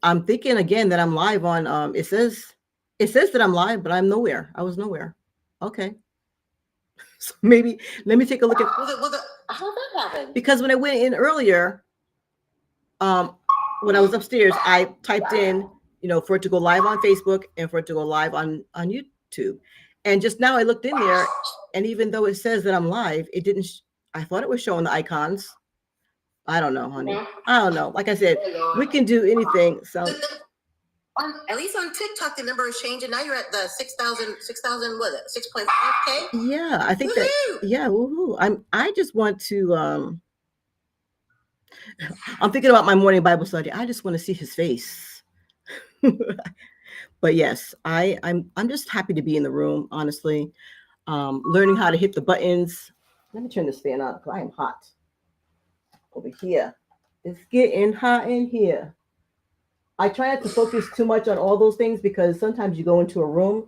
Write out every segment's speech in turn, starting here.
I'm thinking again that I'm live on. It says that I'm live, but I'm nowhere. I was nowhere. Okay, so maybe let me take a look at How did that happen? because when I went in earlier, um, when I was upstairs, I typed in, for it to go live on Facebook and for it to go live on YouTube, and just now I looked in there, and even though it says that I'm live, it didn't. I thought it was showing the icons. I don't know, honey. I don't know. Like I said, we can do anything. So at least on TikTok, the number is changing. Now you're at the 6,000, what is it, 6.5K? Yeah, I think that, yeah, woohoo. I just want to, I'm thinking about my morning Bible study. I just want to see his face. But yes, I'm just happy to be in the room, honestly. Learning how to hit the buttons. Let me turn this fan on because I am hot over here. It's getting hot in here. I try not to focus too much on all those things because sometimes you go into a room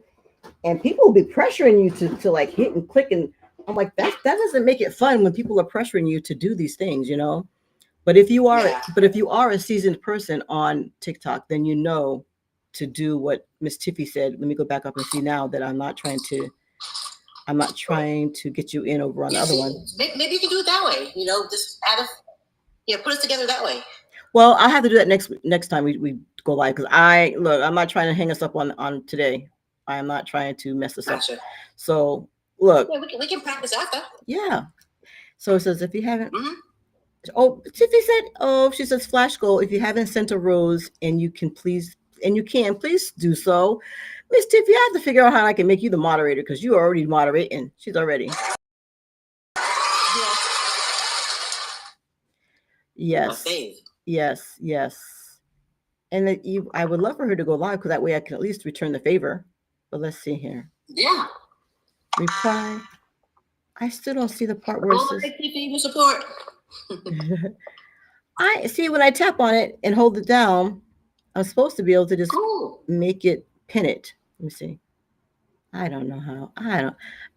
and people will be pressuring you to like hit and click, and I'm like, that doesn't make it fun when people are pressuring you to do these things, But if you are a seasoned person on TikTok, then you know to do what Miss Tiffy said. Let me go back up and see now that I'm not trying to get you in over on the other one. Maybe you can do it that way, just put us together that way. Well, I'll have to do that next time we go live, because I'm not trying to hang us up on today. I am not trying to mess this up. So look, we can practice after. Yeah. So it says if you haven't. Oh, Tiffy said, she says flash goal. If you haven't sent a rose and you can please do so. Miss Tiffy, I have to figure out how I can make you the moderator because you are already moderating. She's already. Yes. Yes. And that I would love for her to go live because that way I can at least return the favor. But let's see here. Yeah. Reply. I still don't see the part where it says support. I see when I tap on it and hold it down, I'm supposed to be able to just make it pin it. Let me see. I don't know how.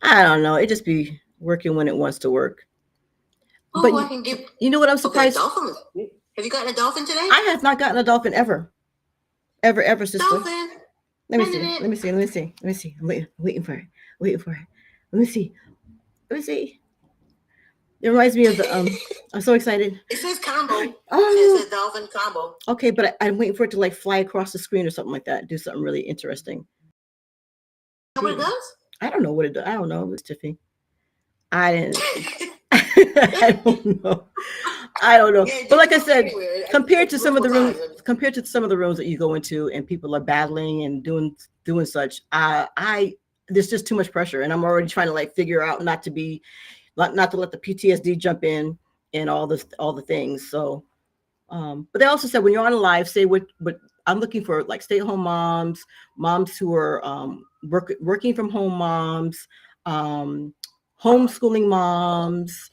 I don't know. It just be working when it wants to work. But you know what I'm surprised? Okay, have you gotten a dolphin today? I have not gotten a dolphin ever. Ever, sister. Dolphin. Let me see. I'm waiting for it. Let me see. It reminds me of the I'm so excited. It says combo. It says dolphin combo. Okay, but I'm waiting for it to like fly across the screen or something like that. Do something really interesting. You know what it does? I don't know what it does. I don't know. It's Tiffy. I didn't. I don't know. Yeah, but like I said, compared to some of the rooms that you go into and people are battling and doing such, there's just too much pressure, and I'm already trying to like figure out not to let the PTSD jump in and all the things. So, but they also said when you're on a live, say what I'm looking for, like stay-at-home moms who are working from home moms, homeschooling moms.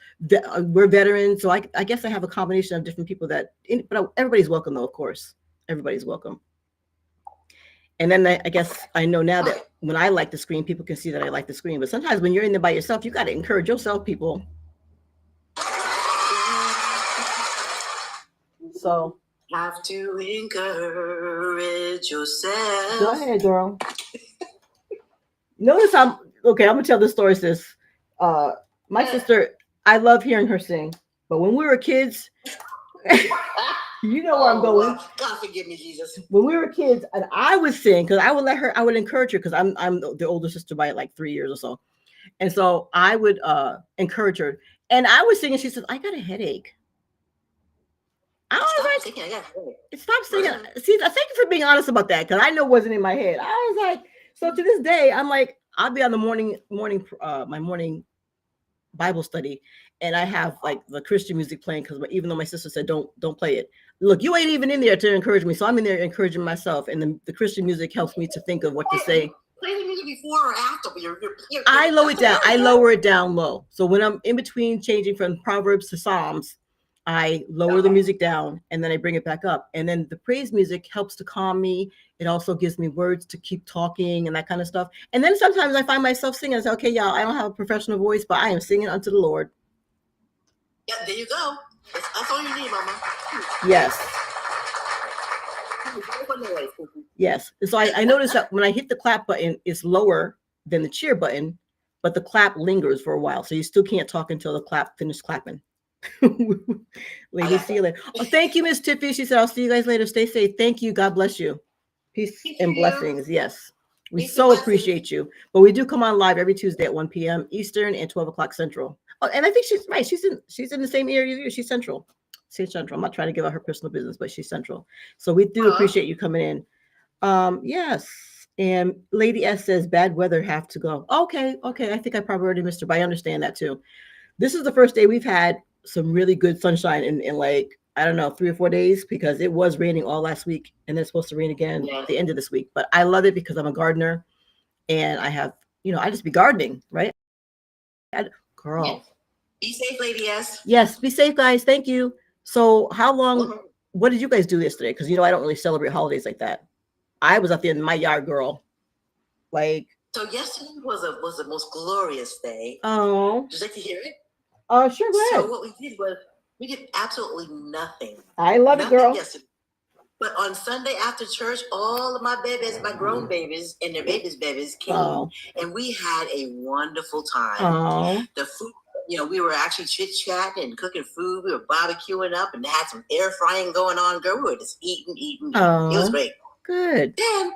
We're veterans, so I guess I have a combination of different people but everybody's welcome though, of course. Everybody's welcome. And then I guess I know now that when I like the screen, people can see that I like the screen. But sometimes when you're in there by yourself, you got to encourage yourself, people. So have to encourage yourself. Go ahead, girl. Notice I'm gonna tell this story, sis. My sister, I love hearing her sing, but when we were kids, you know where I'm going. God forgive me, Jesus. When we were kids, and I would sing because I would encourage her because I'm the older sister by like 3 years or so, and so I would encourage her, and I was singing. She said, "I got a headache." Stop singing. See, thank you for being honest about that because I know it wasn't in my head. I was like, so to this day, I'm like, I'll be on the my morning Bible study, and I have like the Christian music playing because even though my sister said don't play it. Look, you ain't even in there to encourage me, so I'm in there encouraging myself, and the Christian music helps me to think of what to say. Play the music before or after? I lower it down low. So when I'm in between changing from Proverbs to Psalms, I lower the music down and then I bring it back up. And then the praise music helps to calm me. It also gives me words to keep talking and that kind of stuff. And then sometimes I find myself singing. I say, okay, y'all, I don't have a professional voice, but I am singing unto the Lord. Yeah, there you go. That's all you need, Mama. Yes. Yes. And so I noticed that when I hit the clap button, it's lower than the cheer button, but the clap lingers for a while. So you still can't talk until the clap finishes clapping. Lady, see you later. Oh, thank you, Miss Tiffy. She said, I'll see you guys later. Stay safe. Thank you. God bless you. Peace and blessings. Yes. We so appreciate you. But we do come on live every Tuesday at 1 p.m. Eastern and 12 o'clock Central. Oh, and I think she's right. She's in the same area as you. She's Central. She's Central. I'm not trying to give out her personal business, but she's Central. So we do appreciate you coming in. Yes. And Lady S says bad weather have to go. Okay. I think I probably already missed her, but I understand that too. This is the first day we've had some really good sunshine in like, I don't know, 3 or 4 days, because it was raining all last week and it's supposed to rain again at the end of this week. But I love it because I'm a gardener and I have, I just be gardening, right? Girl. Yes. Be safe, Lady S. Yes, be safe, guys. Thank you. So how long, what did you guys do yesterday? Because, I don't really celebrate holidays like that. I was out there in my yard, girl. Like. So yesterday was the most glorious day. Oh. Would you like to hear it? Oh, sure. Go ahead. So what we did was we did absolutely nothing. I love it, girl. Yesterday. But on Sunday after church, all of my babies, my grown babies and their babies came, and we had a wonderful time. The food, we were actually chit-chatting and cooking food. We were barbecuing up and had some air frying going on. Girl, we were just eating. It was great. Good. Then,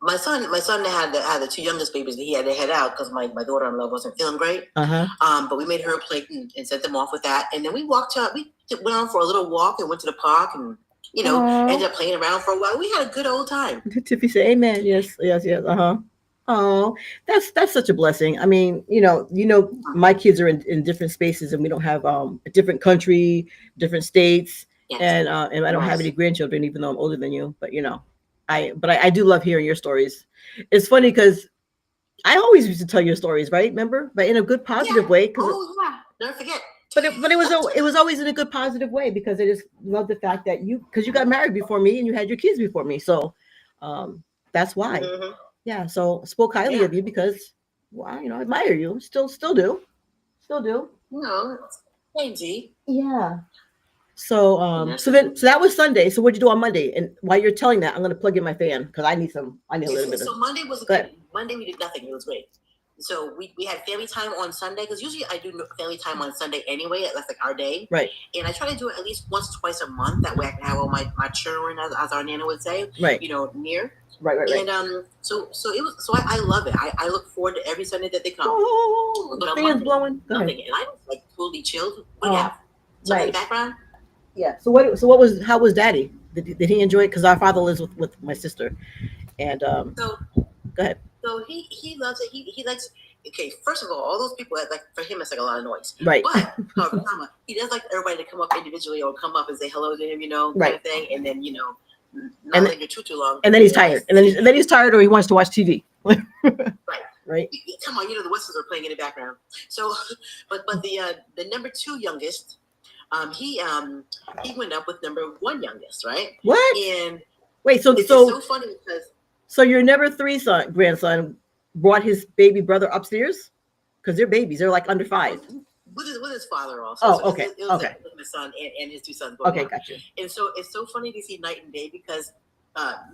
my son had the 2 youngest babies that he had to head out because my daughter-in-law wasn't feeling great. But we made her a plate and sent them off with that. And then we went on for a little walk and went to the park and, ended up playing around for a while. We had a good old time. Tiffy said, amen. Yes. Oh, that's such a blessing. I mean, my kids are in different spaces and we don't have a different country, different states. Yes. And I don't have any grandchildren, even though I'm older than you, but I do love hearing your stories. It's funny because I always used to tell your stories, right? Remember? But in a good, positive way. Never forget. But it was always in a good, positive way because I just love the fact that you got married before me and you had your kids before me. So that's why. Mm-hmm. Yeah. So I spoke highly of you because, I admire you. Still do. No, thank you. Yeah. So so that was Sunday. So what'd you do on Monday? And while you're telling that, I'm gonna plug in my fan because I need a little bit. So Monday was good. Monday we did nothing. It was great. So we had family time on Sunday because usually I do family time on Sunday anyway. That's like our day, right? And I try to do it at least once or twice a month. That way I can have all my children, as our Nana would say, right? Near. Right. And so it was. So I love it. I look forward to every Sunday that they come. But fans blowing. Nothing. And I was like totally chilled. What do you have? Something in the background? Yeah. So how was Daddy? Did he enjoy it? Because our father lives with my sister, and so go ahead. So he loves it. He likes. Okay, first of all those people like for him it's like a lot of noise, right? But he does like everybody to come up individually or come up and say hello to him, kind of thing, and then not linger too long. And then he's tired, and then he's tired or he wants to watch TV. Right. Come on, the whistles are playing in the background. So, but the number 2 youngest. He went up with number 1 youngest, right? What? And wait, it's so funny because your number 3 grandson brought his baby brother upstairs because they're babies. They're like under 5. With his father also. Oh, so okay. It was like with my son and his 2 sons. Okay, gotcha. And so it's so funny to see night and day because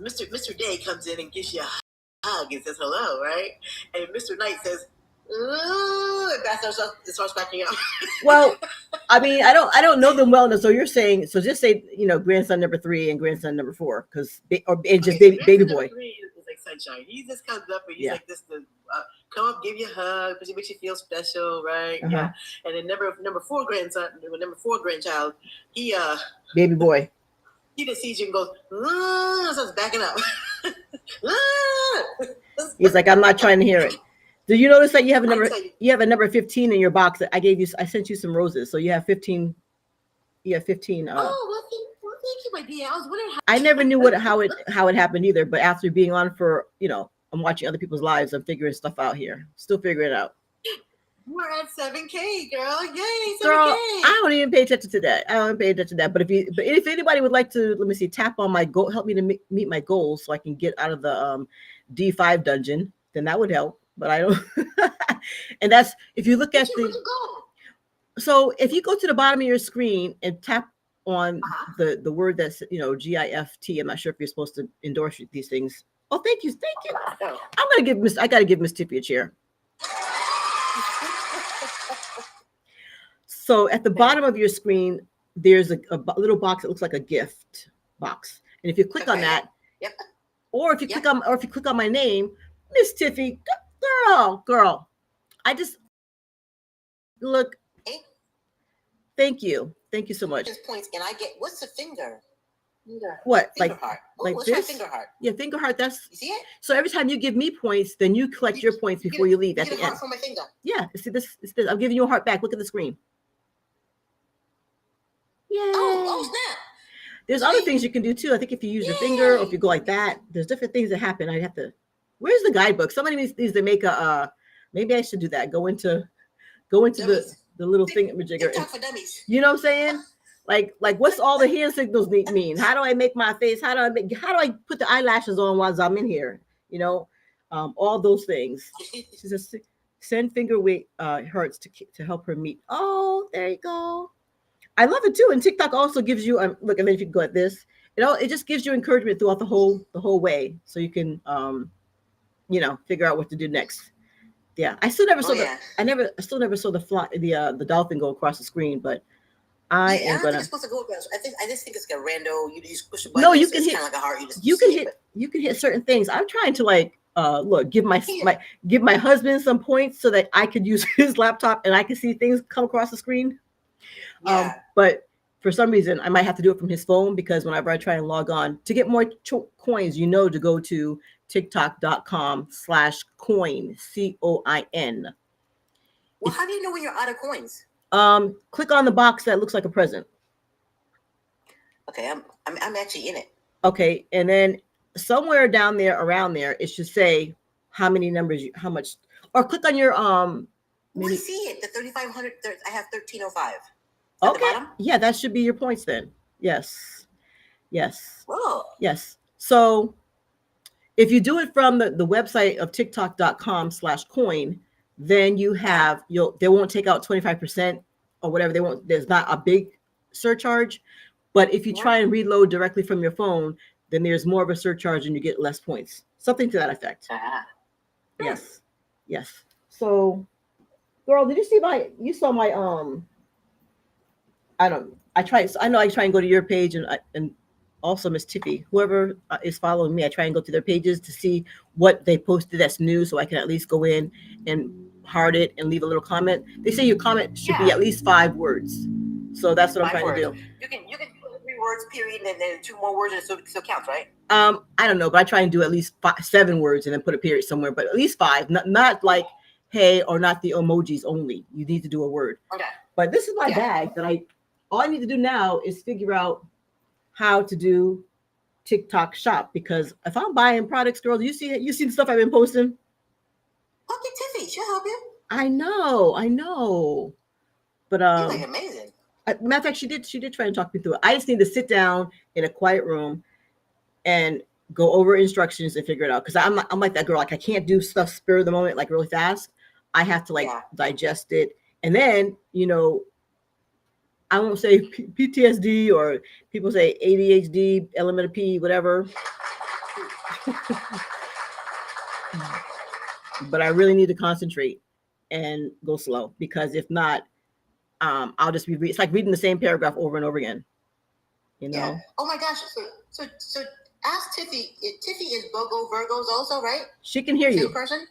Mr. Day comes in and gives you a hug and says hello, right? And Mr. Knight says, ooh, and that starts backing up. Well, I mean, I don't know them well enough. So you're saying, so just say, grandson number 3 and grandson number 4, baby boy. 3 is like sunshine. He just comes up and he's like this, come up, give you a hug, because he makes you feel special, right? Uh-huh. Yeah. And then number 4 grandchild, he baby boy. He just sees you and goes, starts backing up. He's like, I'm not trying to hear it. Did you notice that you have a number 15 in your box that I sent you some roses. So you have 15. You have 15. Well, thank you, my dear. I was wondering I never knew how it happened either, but after being on for, I'm watching other people's lives, I'm figuring stuff out here. Still figuring it out. We're at 7K, girl. Yay, 7K. Girl, I don't even pay attention to that. But if anybody would like to, let me see, tap on my goal, help me to meet my goals so I can get out of the D5 dungeon, then that would help. But I don't. And that's if you look at so if you go to the bottom of your screen and tap on the word that's, you know, GIFT. I'm not sure if you're supposed to endorse these things. Oh, thank you. I gotta give Miss Tiffy a chair. So at the bottom of your screen, there's a little box that looks like a gift box. And if you click on that, or if you click on my name, Miss Tiffy, girl, I just look. Thank you so much. Points, and I get, what's the finger? What? Finger heart. Like what's this? Finger heart. Yeah, finger heart. That's. You see it? So every time you give me points, then you collect your points before you leave at the end. For my finger. Yeah, see this. I'm giving you a heart back. Look at the screen. Yay! Oh snap! There's other things you can do too. I think if you use your finger or if you go like that, there's different things that happen. I have to. Where's the guidebook? Somebody needs to make a. Maybe I should do that. Go into the little thingamajigger. For dummies. You know what I'm saying? Like what's all the hand signals mean? How do I make my face? How do I put the eyelashes on while I'm in here? You know, all those things. She says send finger weight hurts to help her meet. Oh, there you go. I love it too. And TikTok also gives you look, and then if you go at this, it just gives you encouragement throughout the whole way, so you can you know, figure out what to do next. Yeah, I still never saw the dolphin go across the screen, but I am gonna. Think it's supposed to go across. I just think it's like a rando. You just push a button. No, you can hit. Kind of like a heart. You can hit certain things. I'm trying to like look, give my husband some points so that I could use his laptop and I can see things come across the screen. Yeah. But for some reason, I might have to do it from his phone because whenever I try and log on to get more coins, you know, to go to tiktok.com/coin, COIN. Well, how do you know when you're out of coins? Click on the box that looks like a present. Okay, I'm actually in it. Okay, and then somewhere down there, around there, it should say how many numbers, how much, or click on your maybe I see it. The 3,500. I have 1,305. Okay. Yeah, that should be your points then. Yes. Whoa. Yes. So if you do it from the website of tiktok.com/coin, then you have they won't take out 25% or whatever. There's not a big surcharge. But if you try and reload directly from your phone, then there's more of a surcharge and you get less points. Something to that effect. Yes. So girl, did you see you saw my I know I try and go to your page and also Miss Tiffy, whoever is following me, I try and go to their pages to see what they posted that's new, so I can at least go in and heart it and leave a little comment. They say your comment should be at least 5 words, so that's what I'm trying to do. You can put 3 words period and then 2 more words and it still counts, right? I don't know, but I try and do at least 7 words and then put a period somewhere, but at least 5, not like hey or not the emojis only. You need to do a word. Okay. But this is my bag that all I need to do now is figure out how to do TikTok shop, because if I'm buying products, girl, you see the stuff I've been posting. Okay, Tiffy, she'll help you. I know. But you're like amazing. Matter of fact, she did try and talk me through it. I just need to sit down in a quiet room and go over instructions and figure it out. Because I'm like that girl, like I can't do stuff spur of the moment, like really fast. I have to digest it. And then, you know, I won't say PTSD or people say ADHD, element of P, whatever. But I really need to concentrate and go slow, because if not, I'll just be it's like reading the same paragraph over and over again. You know? Yeah. Oh my gosh. So ask Tiffy. Tiffy is BOGO Virgos also, right? She can hear you. Same person?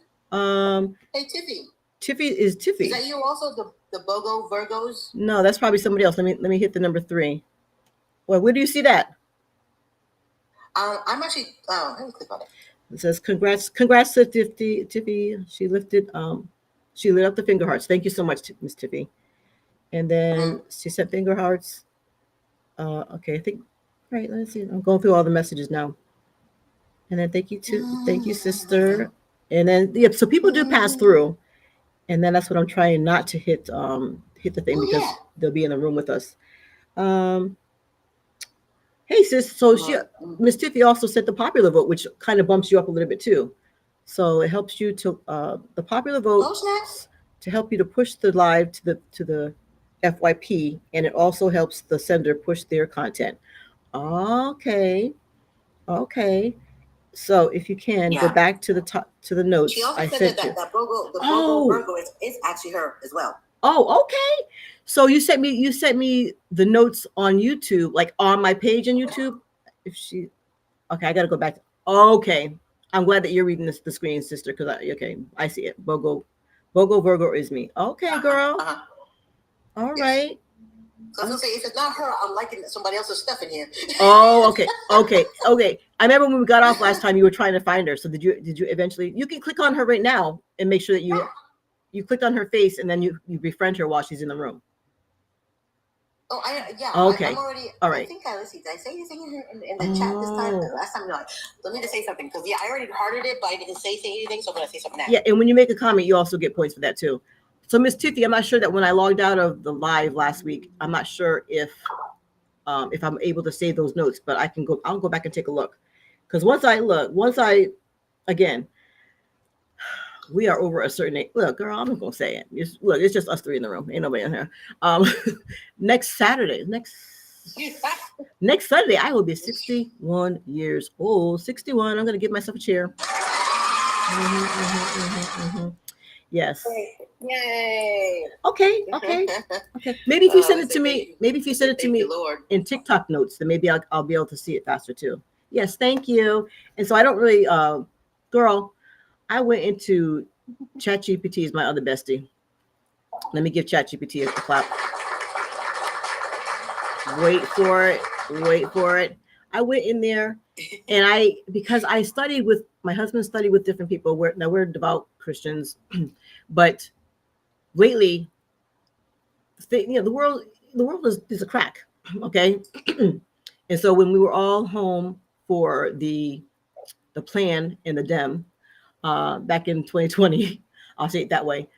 Hey Tiffy. Tiffy is Tiffy. Is that you also, the BOGO Virgos? No, that's probably somebody else. Let me hit the number 3. Well, where do you see that? I'm actually let me click on it. It says congrats to Tiffy. She lit up the finger hearts. Thank you so much, Miss Tiffy. And then she sent finger hearts. Okay, I think right. Let's see. I'm going through all the messages now. And then thank you, sister. And then so people do pass through. And then that's what I'm trying not to hit the thing, because they'll be in the room with us. Hey sis, so Miss Tiffy also sent the popular vote, which kind of bumps you up a little bit too. So it helps you to the popular vote to help you to push the live to the FYP, and it also helps the sender push their content. Okay. Okay. So if you can go back to the top to the notes. She also said that Bogo Virgo is actually her as well. Oh, okay. So you sent me the notes on YouTube, like on my page on YouTube. Okay, I gotta go back. Okay. I'm glad that you're reading the screen, sister, because I see it. Bogo Virgo is me. Okay, girl. All right. So I was gonna say, if it's not her, I'm liking somebody else's stuff in here. Oh, okay. I remember when we got off last time, you were trying to find her. So did you eventually? You can click on her right now and make sure that you clicked on her face, and then you befriend her while she's in the room. Oh, Okay. I'm already. All right. I think let's see. Did I say anything in the chat this time? Last time, no. Let me just say something, because I already hearted it, but I didn't say anything, so I'm gonna say something now. Yeah, and when you make a comment, you also get points for that too. So Miss Tiffy, I'm not sure that when I logged out of the live last week, I'm not sure if I'm able to save those notes, but I'll go back and take a look. Because again, we are over a certain age. Look, girl, I'm not gonna say it. It's just us three in the room. Ain't nobody in here. Next Saturday, next Sunday, I will be 61 years old. 61. I'm gonna give myself a chair. Yes. Yay. Okay. Maybe if you send it to me, in TikTok notes, then maybe I'll be able to see it faster too. Yes, thank you. And so I don't really, girl, I went into ChatGPT is my other bestie. Let me give ChatGPT a clap. Wait for it. I went in there, and because I studied with my husband, studied with different people. We're devout Christians, but lately, the world is a crack. Okay, and so when we were all home for the plan and the dem back in 2020, I'll say it that way.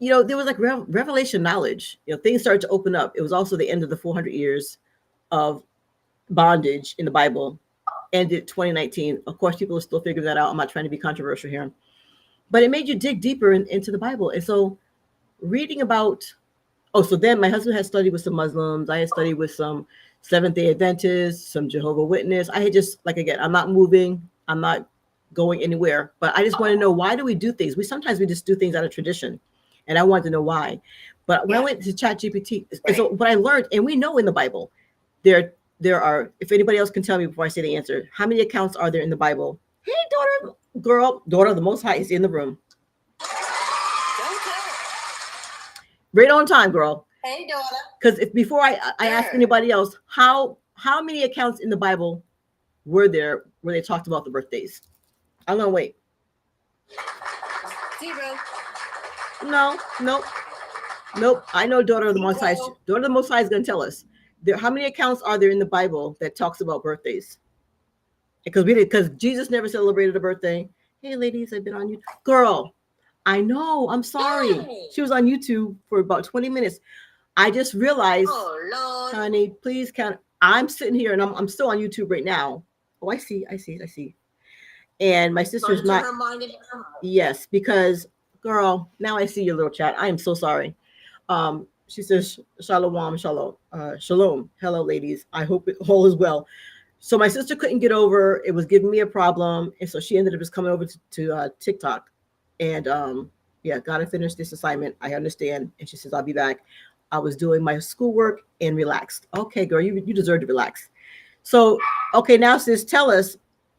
There was like revelation knowledge. Things started to open up. It was also the end of the 400 years of bondage in the Bible. Ended 2019. Of course, people are still figuring that out. I'm not trying to be controversial here, but it made you dig deeper into the Bible. And so reading about, so then my husband had studied with some Muslims. I had studied with some Seventh-day Adventists, some Jehovah's Witness. I had just, like, again, I'm not moving. I'm not going anywhere, but I just want to know, why do we do things? We just do things out of tradition. And I wanted to know why. But when I went to ChatGPT, so what I learned, and we know in the Bible, there are, if anybody else can tell me before I say the answer, how many accounts are there in the Bible? Hey, daughter of the Most High is in the room. Right on time, girl. Hey, daughter. Because before I ask anybody else, how many accounts in the Bible were there where they talked about the birthdays? I'm gonna wait. 0. Nope. I know daughter of the Most High. Daughter of the Most High is gonna tell us. How many accounts are there in the Bible that talks about birthdays? Because Jesus never celebrated a birthday. Hey, ladies, I've been on YouTube. Girl, I know. I'm sorry. She was on YouTube for about 20 minutes. I just realized, Lord, honey, please count. I'm sitting here and I'm still on YouTube right now. Oh, I see. And my sister's not. Yes, because, girl, now I see your little chat. I am so sorry. She says, shalom. Hello, ladies. I hope all is well. So my sister couldn't get over. It was giving me a problem. And so she ended up just coming over to TikTok. And got to finish this assignment. I understand. And she says, I'll be back. I was doing my schoolwork and relaxed. Okay, girl, you deserve to relax. So, okay, now sis, tell us,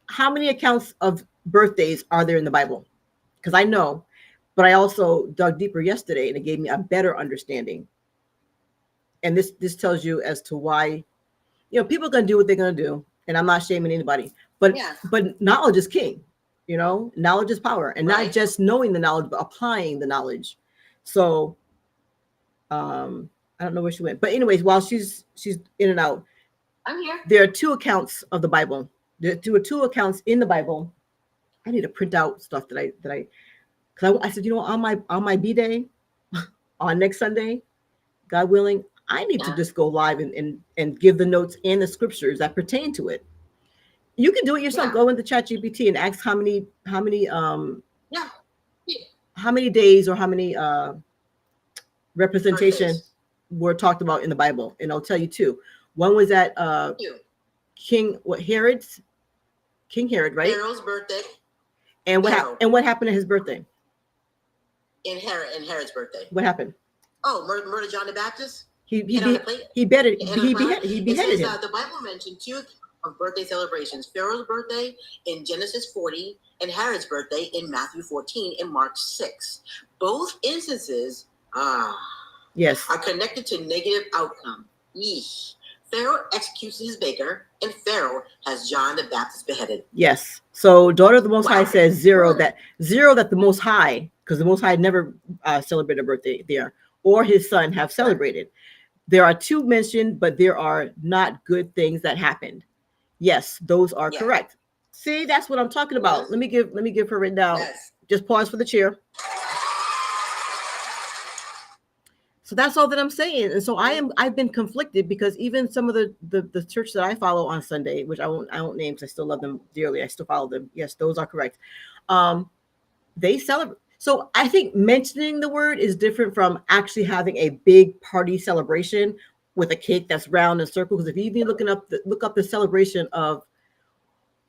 how many accounts of birthdays are there in the Bible? Because I know, but I also dug deeper yesterday and it gave me a better understanding. And this tells you as to why, people are going to do what they're going to do. And I'm not shaming anybody, but knowledge is king, knowledge is power, and not just knowing the knowledge, but applying the knowledge. So, I don't know where she went, but anyways, while she's in and out, I'm here. There are 2 accounts of the Bible. There are 2 accounts in the Bible. I need to print out stuff that I because I said, on my B-day on next Sunday, God willing, I need to just go live and give the notes and the scriptures that pertain to it. You can do it yourself. Go into ChatGPT and ask how many days or how many representation were talked about in the Bible, and I'll tell you two. One was at King Herod, right? Pharaoh's birthday. And what happened at his birthday? In Herod's birthday. What happened? Oh, murder John the Baptist. He beheaded him. The Bible mentioned two of birthday celebrations: Pharaoh's birthday in Genesis 40, and Herod's birthday in Matthew 14 and Mark 6. Both instances, are connected to negative outcome. Yeesh. Pharaoh executes his baker, and Pharaoh has John the Baptist beheaded. Yes. So, daughter of the Most High says zero that the Most High, because the Most High never celebrated a birthday there, or his son have celebrated. There are two mentioned, but there are not good things that happened. Yes, those are correct. See, that's what I'm talking about. Yes. Let me give her right now. Yes. Just pause for the chair. So that's all that I'm saying. And so I've been conflicted because even some of the church that I follow on Sunday, which I won't name because I still love them dearly. I still follow them. Yes, those are correct. They celebrate. So I think mentioning the word is different from actually having a big party celebration with a cake that's round and circle. Because if you even look up the celebration of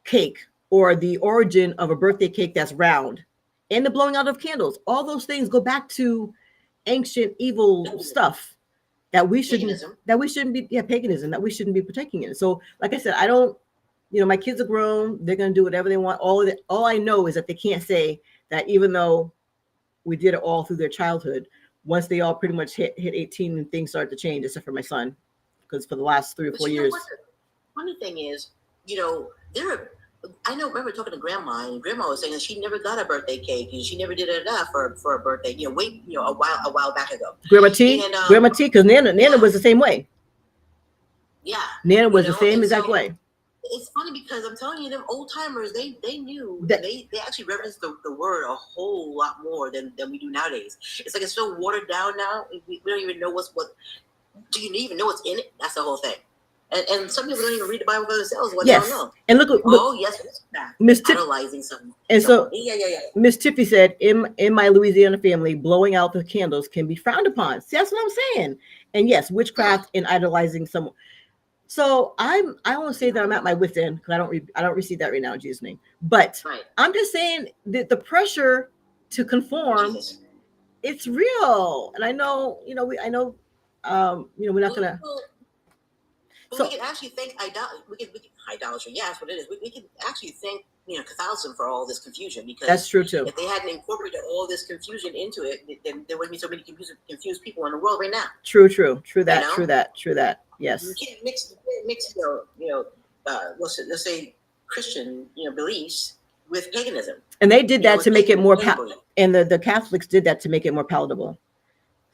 cake or the origin of a birthday cake that's round and the blowing out of candles, all those things go back to ancient evil stuff that we shouldn't be paganism that we shouldn't be partaking in. So like I said, I don't, my kids are grown, they're going to do whatever they want. All I know is that they can't say that even though we did it all through their childhood, once they all pretty much hit 18 and things started to change, except for my son, because for the last 3 or 4 years. Funny thing is, I remember talking to Grandma, and Grandma was saying that she never got a birthday cake, and she never did it enough for a birthday. A while back ago. Grandma T, because Nana was the same way. Yeah, Nana was the same exact way. It's funny because I'm telling you, them old timers, they knew that they actually referenced the word a whole lot more than we do nowadays. It's like it's so watered down now. We don't even know what. Do you even know what's in it? That's the whole thing. And some people don't even read the Bible for themselves. They don't know. And look, Miss idolizing something. And so, Miss Tiffy said, in my Louisiana family, blowing out the candles can be frowned upon. See, that's what I'm saying. And yes, witchcraft and idolizing someone. So I want to say that I'm at my wit's end because I don't receive that right now in Jesus' name. But I'm just saying that the pressure to conform, it's real. And I know, we're not gonna. We can actually thank idolatry. Yeah, that's what it is. We can actually thank Catholicism for all this confusion, because that's true too. If they hadn't incorporated all this confusion into it, then there wouldn't be so many confused people in the world right now. True that. Yes. You can't mix let's say Christian beliefs with paganism. And they did that to make it more and the Catholics did that to make it more palatable.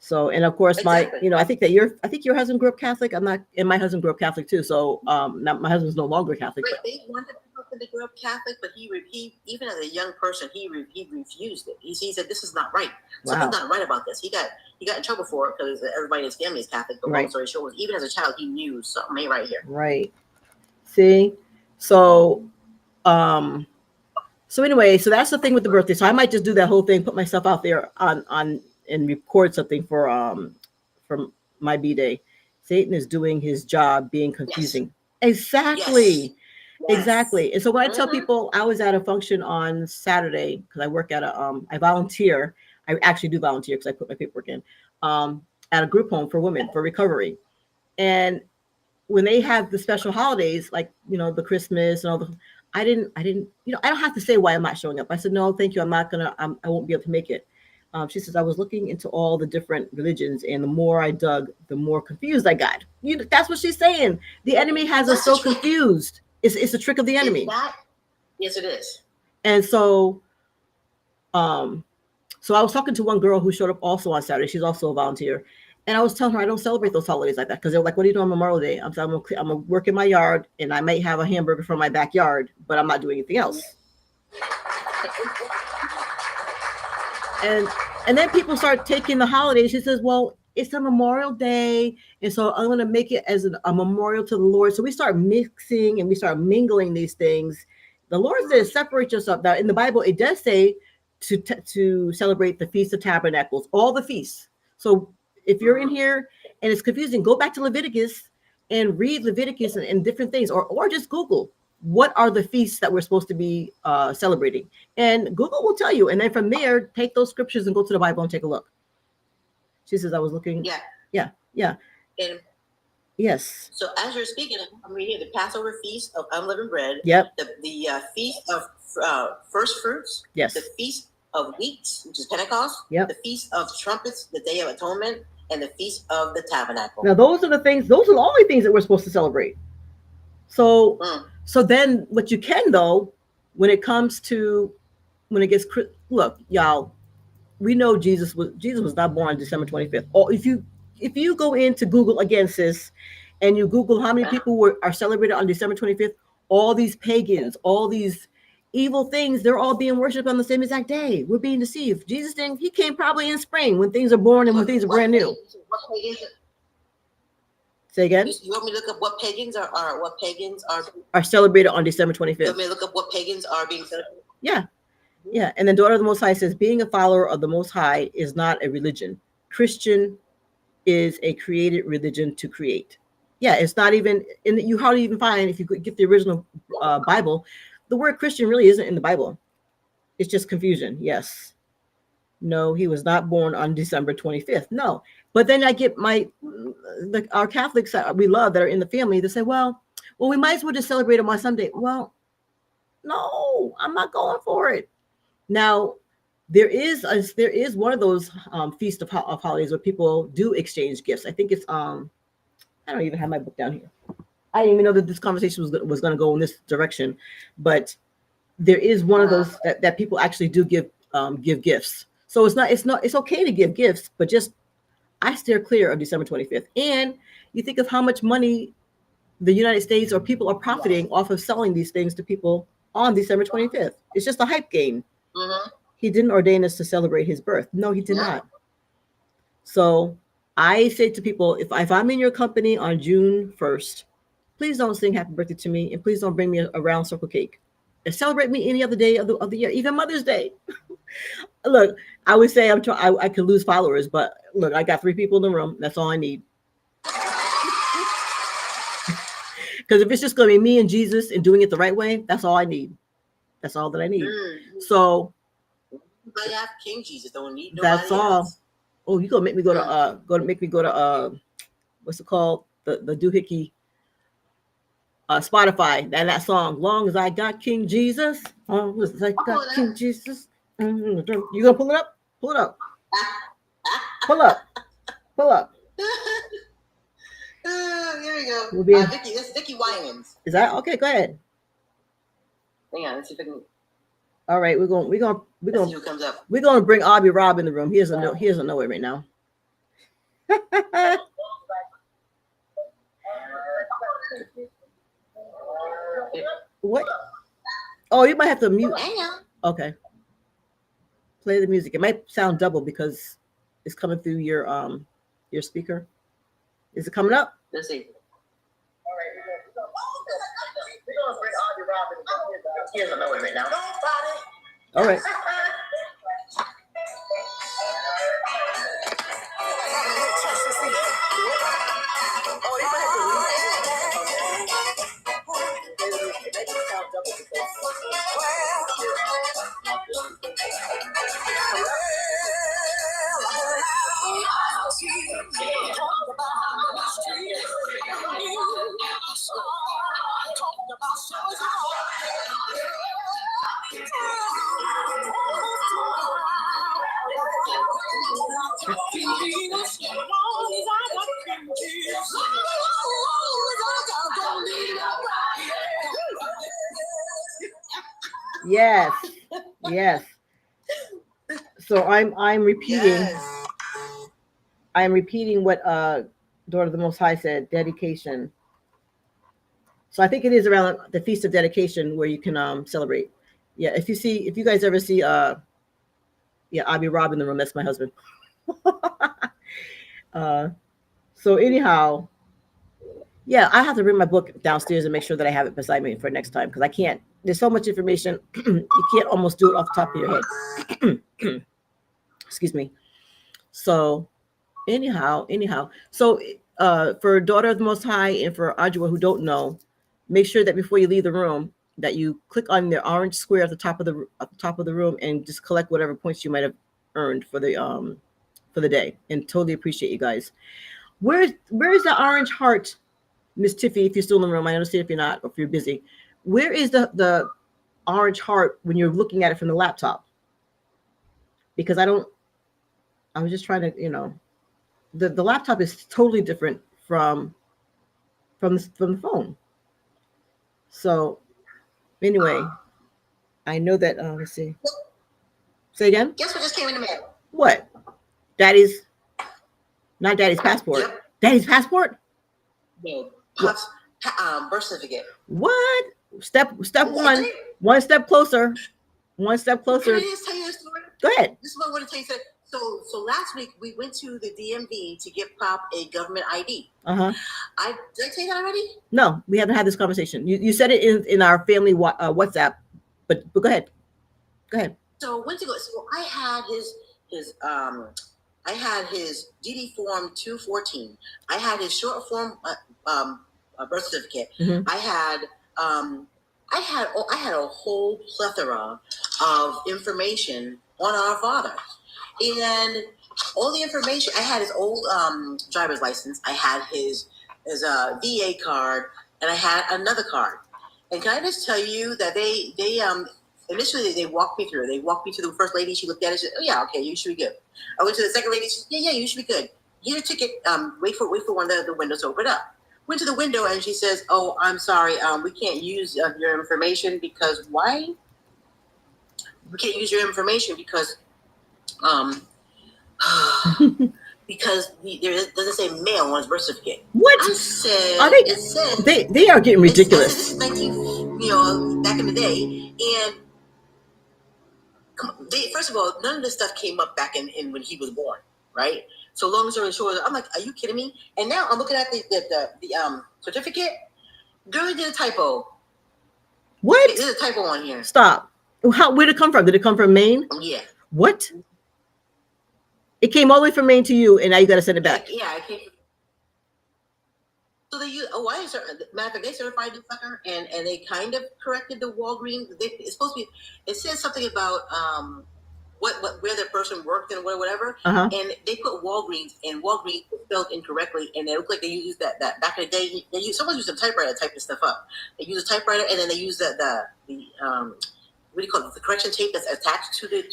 So, and of course, I think your husband grew up Catholic. I'm not, and my husband grew up Catholic too. So, my husband's no longer Catholic. Right. They wanted to grow up Catholic, but he even as a young person, he refused it. He said, "This is not right. Something's not right about this." He got in trouble for it because everybody in his family is Catholic. But long story short, even as a child, he knew something ain't right here. Right. See, so, anyway, so that's the thing with the birthday. So I might just do that whole thing, put myself out there on and record something for my B-Day. Satan is doing his job being confusing. Yes. Exactly. Yes. Exactly. And so when I tell people, I was at a function on Saturday because I work at I volunteer. I actually do volunteer because I put my paperwork in at a group home for women for recovery. And when they have the special holidays, like, the Christmas and all I don't have to say why I'm not showing up. I said, no, thank you. I won't be able to make it. She says, I was looking into all the different religions, and the more I dug, the more confused I got. That's what she's saying. The enemy has us so confused. It's a trick of the enemy. Yes, it is. And so, so I was talking to one girl who showed up also on Saturday. She's also a volunteer. And I was telling her I don't celebrate those holidays like that, because they're like, what are you doing on Memorial Day? I'm going to work in my yard, and I might have a hamburger from my backyard, but I'm not doing anything else. And then people start taking the holidays. She says, well, it's a Memorial Day, and so I'm going to make it as a memorial to the Lord. So we start mixing and we start mingling these things. The Lord says, separate yourself. Now, in the Bible, it does say to celebrate the Feast of Tabernacles, all the feasts. So if you're in here and it's confusing, go back to Leviticus and read Leviticus and different things, or just Google what are the feasts that we're supposed to be celebrating, and Google will tell you. And then from there, take those scriptures and go to the Bible and take a look. She says, I was looking. Yeah. And yes. So as you're speaking, I'm reading the Passover feast of unleavened bread. Yep. The feast of first fruits. Yes. The feast of weeks, which is Pentecost. Yep. The feast of trumpets, the Day of Atonement, and the feast of the Tabernacle. Now those are the things. Those are the only things that we're supposed to celebrate. So, so then what you can, though, when it gets, look, y'all, we know Jesus was not born on December 25th. Or if you go into Google again, sis, and you Google how many people are celebrated on December 25th, all these pagans, all these evil things, they're all being worshipped on the same exact day. We're being deceived. Jesus he came probably in spring when things are born and when things are brand new. What pagans? Say again. You want me to look up what pagans are celebrated on December 25th? You want me to look up what pagans are being celebrated? Yeah. And then Daughter of the Most High says, being a follower of the Most High is not a religion. Christian is a created religion to create. Yeah, it's not even, you hardly even find, if you get the original Bible, the word Christian really isn't in the Bible. It's just confusion. Yes. No, he was not born on December 25th. No. But then I get our Catholics that we love that are in the family, they say, well, we might as well just celebrate him on Sunday. Well, no, I'm not going for it. Now, there is one of those feast of holidays where people do exchange gifts. I think it's I don't even have my book down here. I didn't even know that this conversation was going to go in this direction, but there is one of those that people actually do give gifts. So it's okay to give gifts, but just I steer clear of December 25th. And you think of how much money the United States or people are profiting off of selling these things to people on December 25th. It's just a hype game. Mm-hmm. He didn't ordain us to celebrate his birth. No, he did not. So I say to people, if I'm in your company on June 1st, please don't sing happy birthday to me, and please don't bring me a round circle cake. And celebrate me any other day of the year, even Mother's Day. Look, I would say I could lose followers, but look, I got 3 people in the room. That's all I need. Because if it's just going to be me and Jesus and doing it the right way, that's all I need. That's all that I need. So I have King Jesus. Don't need nobody that's all. Else. Oh, you gonna make me go to what's it called? The doohickey Spotify. That song, Long as I Got King Jesus. Long as I got King Jesus. You gonna pull it up? Pull it up. Pull up. Here we go. Vicky, this is Vicky Winans. Is that okay? Go ahead. Hang on, let's see if I can. All right, we're gonna see who comes up. We're gonna bring Aubrey Rob in the room. He doesn't know it right now. What? Oh, you might have to mute. Okay. Play the music. It might sound double because it's coming through your speaker. Is it coming up? Let's see. All right, we're gonna bring Aubrey Rob in the room. He doesn't know it right now. All right. Yes. So I'm repeating. Yes. I'm repeating what Daughter of the Most High said. Dedication. So I think it is around the Feast of Dedication where you can celebrate. Yeah, if you guys ever see Aubrey Rob in the room, that's my husband. So anyhow, yeah, I have to bring my book downstairs and make sure that I have it beside me for next time because I can't. There's so much information, you can't almost do it off the top of your head. Excuse me. So Anyhow. So for Daughter of the Most High and for Ajwa who don't know, make sure that before you leave the room that you click on the orange square at the top of the room and just collect whatever points you might have earned for the day. And totally appreciate you guys. Where's the orange heart, Miss Tiffy? If you're still in the room, I understand if you're not, or if you're busy. Where is the orange heart when you're looking at it from the laptop? Because I was just trying to, the laptop is totally different from the phone. So anyway, I know that. Let's see. Say again. Guess what just came in the mail? What? Not Daddy's passport. Yep. Daddy's passport? No. Pop's birth certificate. What? Step one. One step closer. One step closer. Can I just tell you a story? Go ahead. This is what I want to tell you. So last week we went to the DMV to get Pop a government ID. Did I tell you that already? No, we haven't had this conversation. You said it in our family WhatsApp, but go ahead. Go ahead. So I had his DD form 214. I had his short form birth certificate. Mm-hmm. I had a whole plethora of information on our father, and all the information. I had his old driver's license. I had his VA card, and I had another card. And can I just tell you that they initially they walked me through. They walked me to the first lady. She looked at it. She said, "Oh yeah, okay, you should be good." I went to the second lady. She said, "Yeah, you should be good. Get a ticket. Wait for one of the windows to open up." Went to the window and she says, "Oh, I'm sorry. We can't use your information because why? We can't use your information because because there doesn't say male on his birth certificate." What? I said, Are they are getting ridiculous. This is 19, back in the day, and first of all, none of this stuff came up back in when he was born, right? So long story short, I'm like, are you kidding me? And now I'm looking at the certificate. Girl did a typo. What? There's a typo on here. Stop. Where did it come from? Did it come from Maine? Yeah. What? It came all the way from Maine to you, and now you got to send it back. Yeah, it came. So they use matter of fact, they certified the fucker, and they kind of corrected the Walgreens. It's supposed to be. It says something about where the person worked and whatever, and they put Walgreens, and Walgreens was spelled incorrectly, and it looked like they used that back in the day. Someone used a typewriter to type this stuff up. They use a typewriter, and then they use the what do you call it? The correction tape that's attached to the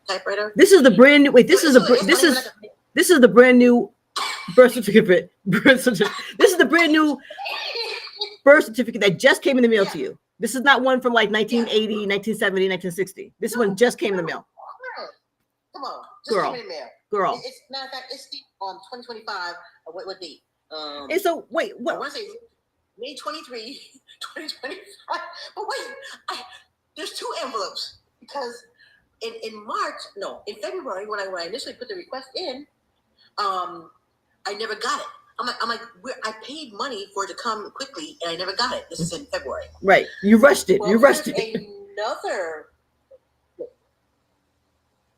typewriter. This is the brand new. Wait, this is the brand new birth certificate. This is the brand new birth certificate that just came in the mail to you. This is not one from like 1980, 1970, 1960. This one just came in the mail. Come on, just came in the mail. Girl. It's matter of fact, it's on 2025. What date? And so wait, what? I want to say May 23, 2025. But wait, there's two envelopes because in February when I initially put the request in, I never got it. I'm like, I paid money for it to come quickly, and I never got it. This is in February. Right. You rushed it. Another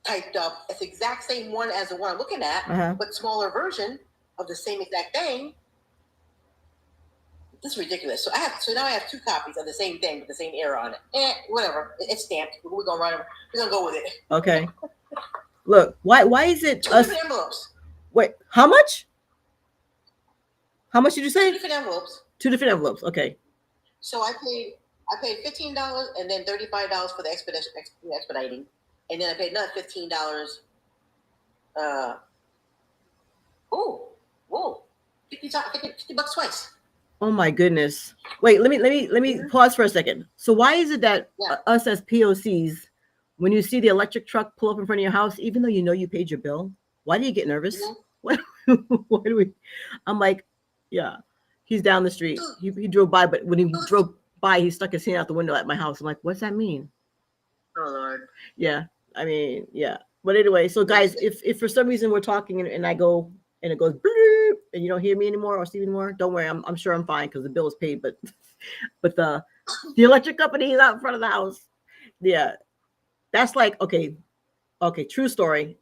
typed up. It's the exact same one as the one I'm looking at, but smaller version of the same exact thing. This is ridiculous. So now I have two copies of the same thing with the same error on it. Whatever. It's stamped. We're gonna run it. We're gonna go with it. Okay. Look, why is it two different envelopes? Wait, how much? How much did you say? Two different envelopes. Two different envelopes. Okay. So I paid $15 and then $35 for the expediting, and then I paid another $15. $50 twice. Oh my goodness. Wait, let me pause for a second. So why is it that us as POCs, when you see the electric truck pull up in front of your house, even though you know you paid your bill, why do you get nervous? Why do we? I'm like, yeah, he's down the street. He drove by, but when he drove by, he stuck his hand out the window at my house. I'm like, what's that mean? Oh Lord. Yeah, I mean, yeah. But anyway, so guys, if for some reason we're talking and I go and it goes and you don't hear me anymore or see me anymore, don't worry. I'm sure I'm fine because the bill is paid. But the electric company is out in front of the house. Yeah, that's like okay. True story.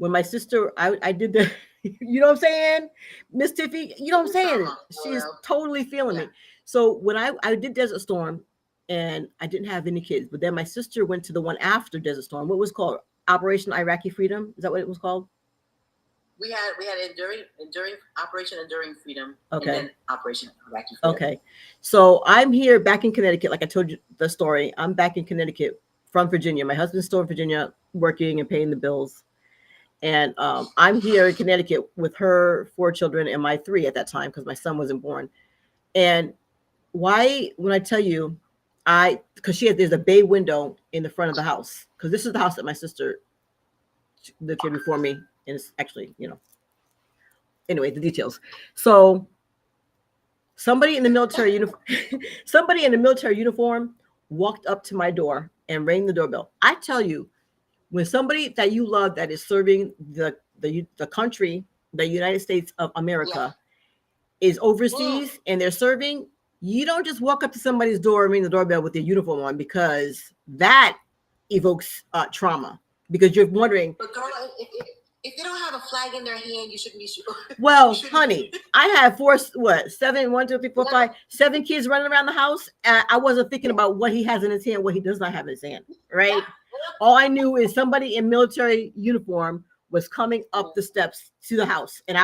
when my sister, I did the, you know what I'm saying, Miss Tiffy, you know what I'm saying? She's totally feeling me. So when I did Desert Storm, and I didn't have any kids, but then my sister went to the one after Desert Storm. What was it called? Operation Iraqi Freedom? Is that what it was called? We had enduring Operation Enduring Freedom. Okay. And then Operation Iraqi Freedom. Okay. So I'm here back in Connecticut. Like I told you the story. I'm back in Connecticut from Virginia. My husband's still in Virginia working and paying the bills. And I'm here in Connecticut with her 4 children and my 3 at that time because my son wasn't born. And why, when I tell you, because there's a bay window in the front of the house, because this is the house that my sister lived here before me. And it's actually, anyway, the details. So somebody in the military uniform walked up to my door and rang the doorbell. I tell you, when somebody that you love that is serving the country, the United States of America, is overseas and they're serving, you don't just walk up to somebody's door and ring the doorbell with their uniform on, because that evokes trauma. Because you're wondering. But girl, if they don't have a flag in their hand, you shouldn't be sure. Well, honey, I have 7 kids running around the house. I wasn't thinking about what he has in his hand, what he does not have in his hand, right? All I knew is somebody in military uniform was coming up the steps to the house. And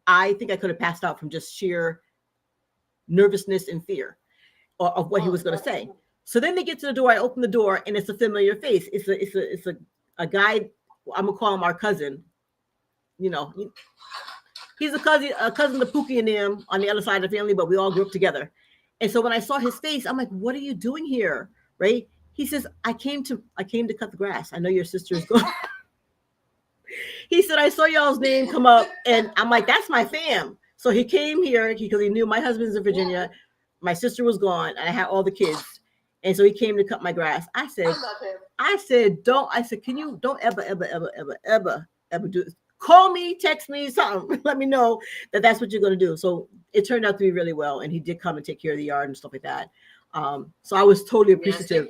I think I could have passed out from just sheer nervousness and fear of what he was going to say. So then they get to the door. I open the door, and it's a familiar face. It's a guy. I'm gonna call him our cousin. He's a cousin to Pookie and them on the other side of the family, but we all grew up together. And so when I saw his face, I'm like, "What are you doing here?" Right? He says, "I came to cut the grass. I know your sister is going." He said, "I saw y'all's name come up," and I'm like, "That's my fam." So he came here because he knew my husband's in Virginia, my sister was gone, and I had all the kids, and so he came to cut my grass. I said, "Can you don't ever do this. Call me, text me, something. Let me know that's what you're going to do." So it turned out to be really well, and he did come and take care of the yard and stuff like that. So I was totally appreciative.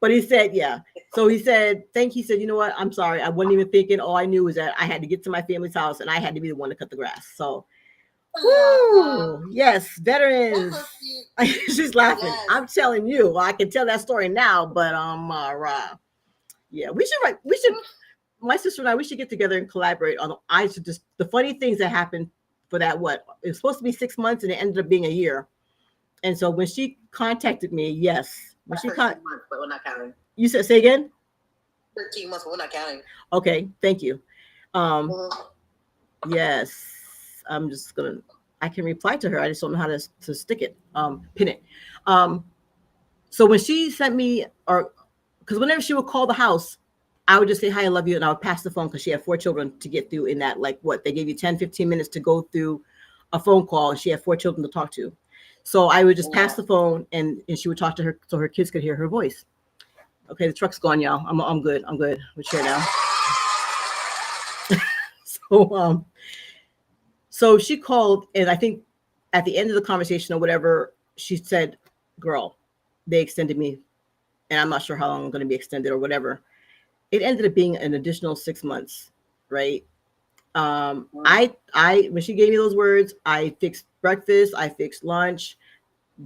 But he said, yeah. So he said, he said, "You know what? I'm sorry. I wasn't even thinking. All I knew was that I had to get to my family's house, and I had to be the one to cut the grass." So, yes, veterans. She's laughing. Yes. I'm telling you, I can tell that story now, but yeah, we should. My sister and I, we should get together and collaborate on. The funny things that happened for that. It was supposed to be 6 months, and it ended up being a year. And so when she contacted me, yes. When she months, but we're not counting. You said, say again? 13 months, but we're not counting. Okay, thank you. Yes, I'm just gonna. I can reply to her. I just don't know how to stick it, pin it. So when she sent me, because whenever she would call the house, I would just say, "Hi, I love you," and I would pass the phone because she had 4 children to get through in that. They gave you 10, 15 minutes to go through a phone call, and she had 4 children to talk to. So I would just pass the phone, and she would talk to her so her kids could hear her voice. Okay, the truck's gone, y'all. I'm good. We're here now. So she called, and I think at the end of the conversation or whatever, she said, "Girl, they extended me, and I'm not sure how long I'm going to be extended or whatever." It ended up being an additional 6 months, right? When she gave me those words, I fixed breakfast, I fixed lunch,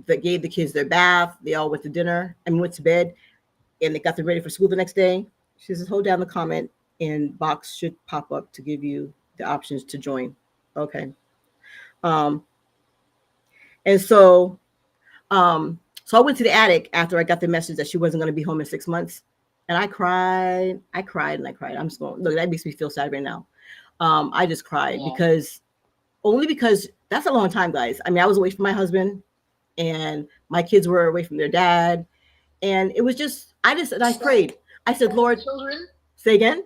that gave the kids their bath. They all went to went to bed, and they got them ready for school the next day. She says, "Hold down the comment, and box should pop up to give you the options to join." Okay. And so I went to the attic after I got the message that she wasn't going to be home in 6 months. And I cried. I'm just going, look, that makes me feel sad right now. I just cried because that's a long time, guys. I mean, I was away from my husband, and my kids were away from their dad. And it was just, I prayed. I said, "Lord," children? Say again?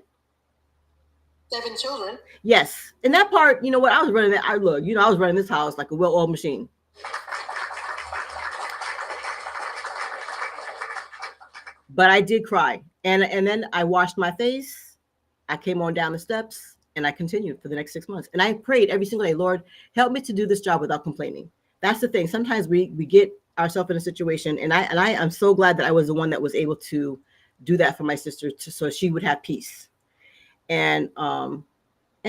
7 children. Yes. And that part, you know what? I was running I was running this house like a well-oiled machine. But I did cry. And then I washed my face. I came on down the steps, and I continued for the next 6 months. And I prayed every single day, "Lord, help me to do this job without complaining." That's the thing. Sometimes we get ourselves in a situation, and I am so glad that I was the one that was able to do that for my sister so she would have peace. And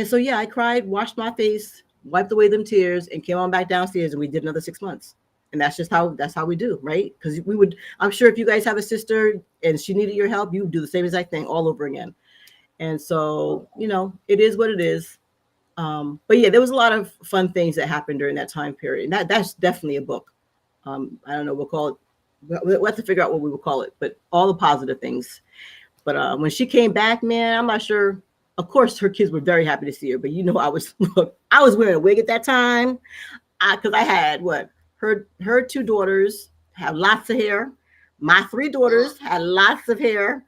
so yeah, I cried, washed my face, wiped away them tears, and came on back downstairs, and we did another 6 months. And that's how we do, right? Because we would, I'm sure if you guys have a sister and she needed your help, you would do the same exact thing all over again. And so, it is what it is. But yeah, there was a lot of fun things that happened during that time period. And that's definitely a book. I don't know, we'll call it, we'll have to figure out what we will call it, but all the positive things. But when she came back, man, I'm not sure. Of course, her kids were very happy to see her, but I was wearing a wig at that time because I had her two daughters had lots of hair. My three daughters had lots of hair,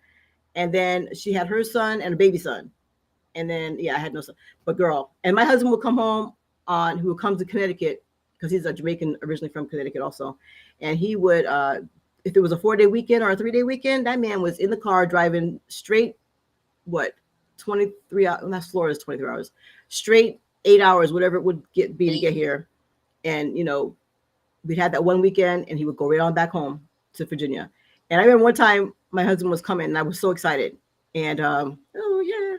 and then she had her son and a baby son. And then I had no son, but girl. And my husband would come home who would come to Connecticut because he's a Jamaican originally from Connecticut also, and he would if it was a 4-day weekend or a 3-day weekend, that man was in the car driving straight 23 hours. That's Florida's 23 hours straight, 8 hours, whatever it would be to get here. And we'd had that one weekend, and he would go right on back home to Virginia. And I remember one time my husband was coming, and I was so excited. And oh yeah.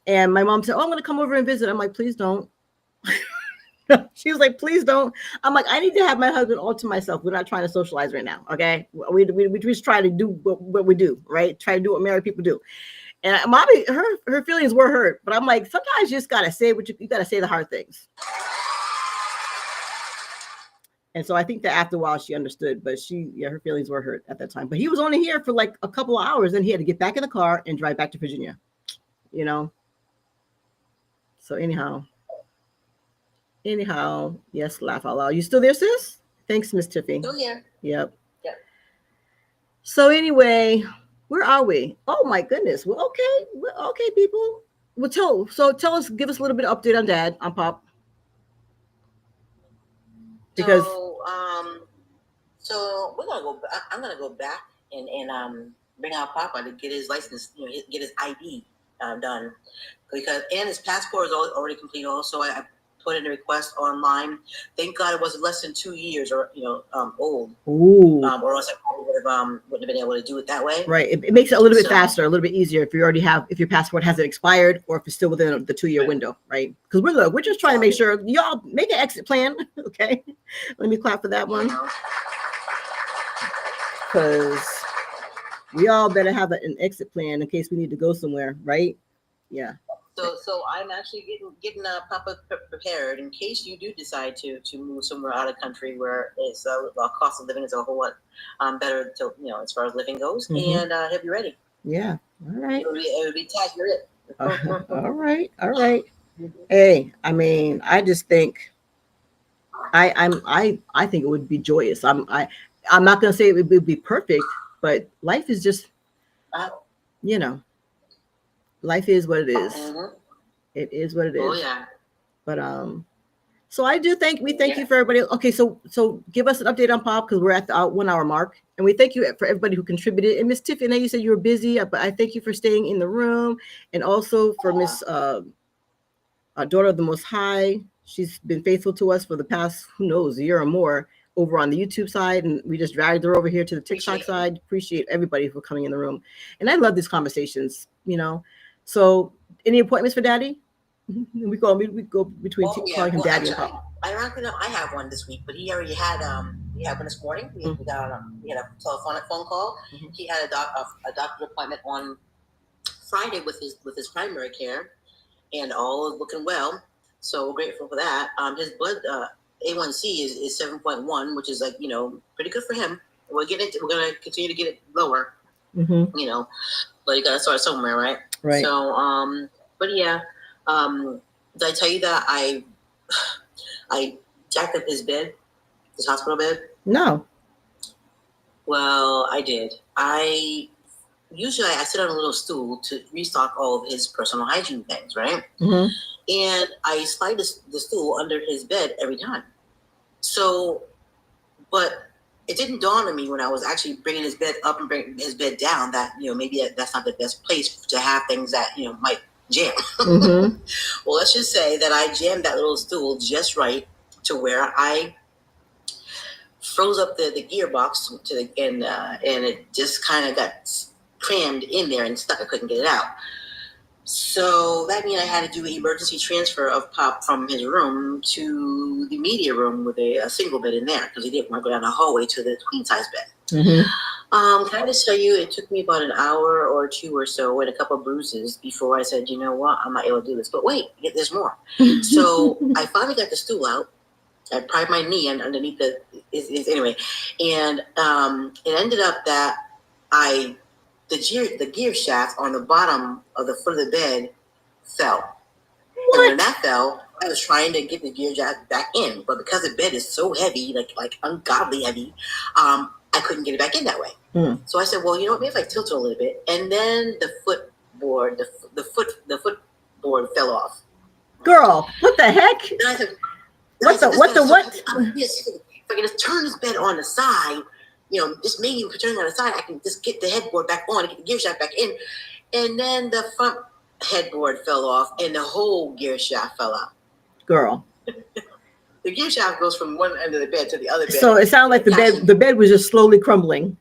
And my mom said, "Oh, I'm going to come over and visit." I'm like, "Please don't." She was like, "Please don't." I'm like, "I need to have my husband all to myself. We're not trying to socialize right now, okay? We just try to do what we do, right? Try to do what married people do." And mommy, her feelings were hurt, but I'm like, sometimes you just gotta say what you gotta say the hard things. And so I think that after a while she understood, but her feelings were hurt at that time. But he was only here for like a couple of hours, and he had to get back in the car and drive back to Virginia. So anyhow, yes, laugh out loud. You still there, sis? Thanks, Miss Tiffy. Still here. Yep. So anyway, where are we? Oh my goodness. Well, okay, people. Well, tell us, give us a little bit of update on Dad, on Pop. Because so we're gonna go. I'm gonna go back and bring out Papa to get his license, get his ID done, and his passport is already complete. Also, I put in a request online. Thank God it was less than 2 years or old. Ooh. Or else I wouldn't have been able to do it that way. Right. It makes it a little bit faster, a little bit easier if your passport hasn't expired or if it's still within the 2-year window, right? Because we're just trying to make sure y'all make an exit plan. Okay. Let me clap for that one. Because we all better have an exit plan in case we need to go somewhere, right? Yeah. So I'm actually getting Papa prepared in case you do decide to move somewhere out of country where it's the cost of living is a whole lot better to as far as living goes, and he'll be ready. Yeah. All right. It would be accurate. All right. Hey, I mean, I just think I think it would be joyous. I'm not gonna say it would be perfect, but life is just life is what it is. It is what it is. Oh yeah. But so I do thank you for everybody. Okay, so give us an update on Pop because we're at the 1 hour mark, and we thank you for everybody who contributed. And Miss Tiffany, I know you said you were busy, but I thank you for staying in the room, and also for Miss Daughter of the Most High. She's been faithful to us for the past a year or more over on the YouTube side, and we just dragged her over here to the TikTok side. Appreciate everybody for coming in the room, and I love these conversations. So any appointments for Daddy? We go between calling him Daddy and Pop. Ironically, I have one this week, but he already had one this morning. We had a phone call. He had a doctor's appointment on Friday with his primary care, and all is looking well. So we're grateful for that. His blood A1C is 7.1, which is pretty good for him. We're gonna continue to get it lower. But you gotta start somewhere, right? Right. So but yeah. Did I tell you that I jacked up his hospital bed? No. Well, I did. I sit on a little stool to restock all of his personal hygiene things, right? And I slide the stool under his bed every time. So, but it didn't dawn on me when I was actually bringing his bed up and bringing his bed down that maybe that's not the best place to have things that might jam. Well, let's just say that I jammed that little stool just right to where I froze up the gearbox and it just kind of got crammed in there and stuck. I couldn't get it out. So that means I had to do an emergency transfer of Pop from his room to the media room with a single bed in there because he didn't want to go down the hallway to the queen size bed. Can I just tell you, it took me about an hour or two or so with a couple of bruises before I said, you know what, I'm not able to do this. But wait, there's more. So I finally got the stool out. I pried my knee underneath anyway, and it ended up that the gear shaft on the bottom of the foot of the bed fell. What? And when that fell, I was trying to get the gear shaft back in, but because the bed is so heavy, like ungodly heavy, I couldn't get it back in that way. So I said, well, you know what? Maybe if I tilt it a little bit, and then the footboard fell off. Girl, what the heck? Then I said, what? Yes, if I can just turn this bed on the side, just maybe turning on the side, I can just get the headboard back on and get the gear shaft back in. And then the front headboard fell off and the whole gear shaft fell out. Girl. The gear shaft goes from one end of the bed to the other bed. So it sounded like the bed was just slowly crumbling.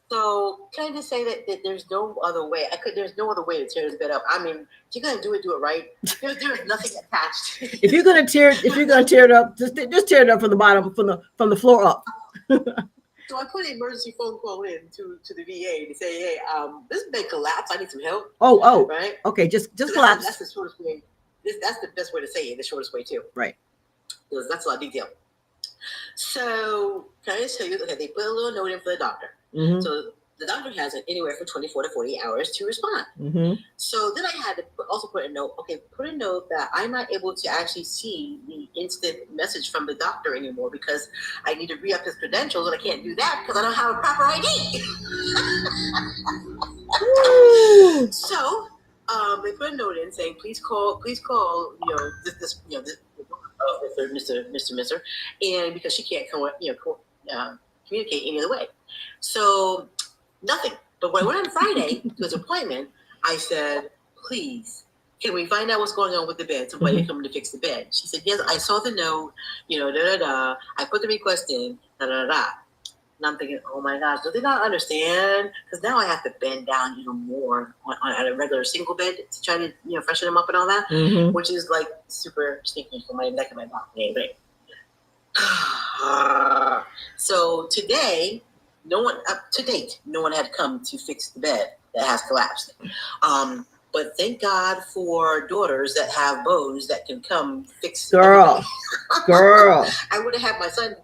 So can I just say that there's no other way? There's no other way to tear this bed up. I mean, if you're gonna do it right. There's nothing attached. If you're gonna tear it up, just tear it up from the bottom, from the floor up. So I put an emergency phone call in to the VA to say, hey, this bed collapsed. I need some help. Oh, right. Okay, just collapse. That's the shortest way. That's the best way to say it. The shortest way too. Right. Because that's a lot of detail. So can I just tell you? Okay, they put a little note in for the doctor. So the doctor has anywhere from 24 to 48 hours to respond. So then I had to also put a note. Okay, put a note that I'm not able to actually see the instant message from the doctor anymore because I need to re-up his credentials, and I can't do that because I don't have a proper ID. So they put a note in saying, please call, Mr. And because she can't communicate any other way. So nothing. But when I went on Friday to his appointment, I said, please, can we find out what's going on with the bed? Somebody coming to fix the bed. She said, yes, I saw the note, I put the request in, And I'm thinking, oh my gosh, do they not understand? Because now I have to bend down even more on a regular single bed to try to, freshen them up and all that, which is like super sneaky for my neck and my back. Anyway. So today, no one had come to fix the bed that has collapsed. But thank God for daughters that have bows that can come fix. Girl. I would have had my son.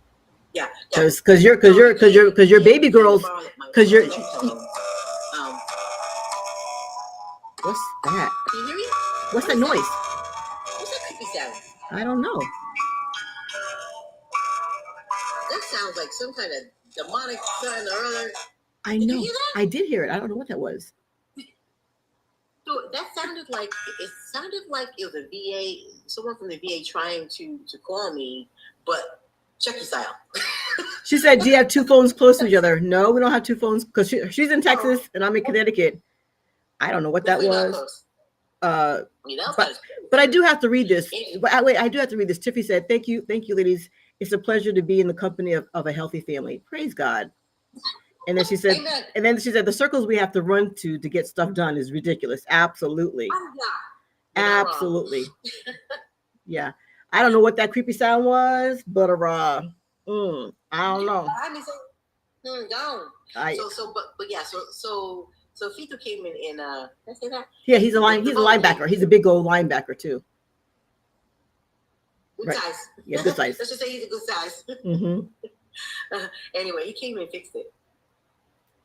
Yeah. Because your baby girls. Because you're. What's that? Can you hear me? What's that noise? What's that creepy sound? I don't know. That sounds like some kind of demonic something or other. I know. Did you hear that? I did hear it. I don't know what that was. So that sounded like it was a VA, someone from the VA trying to call me, but Chucky style. She said, "Do you have two phones close to each other?" No, we don't have two phones because she's in Texas and I'm in Connecticut. I don't know what that was. But I do have to read this. Wait, I do have to read this. Tiffy said, thank you, ladies. It's a pleasure to be in the company of a healthy family. Praise God. And then she said, the circles we have to run to get stuff done is ridiculous. Absolutely. Absolutely. Yeah. I don't know what that creepy sound was, but I don't know. So Fito came in did I say that? Yeah, he's a linebacker. He's a big old linebacker too. Good size. Yeah, good size. Let's just say he's a good size. Anyway, he came and fixed it.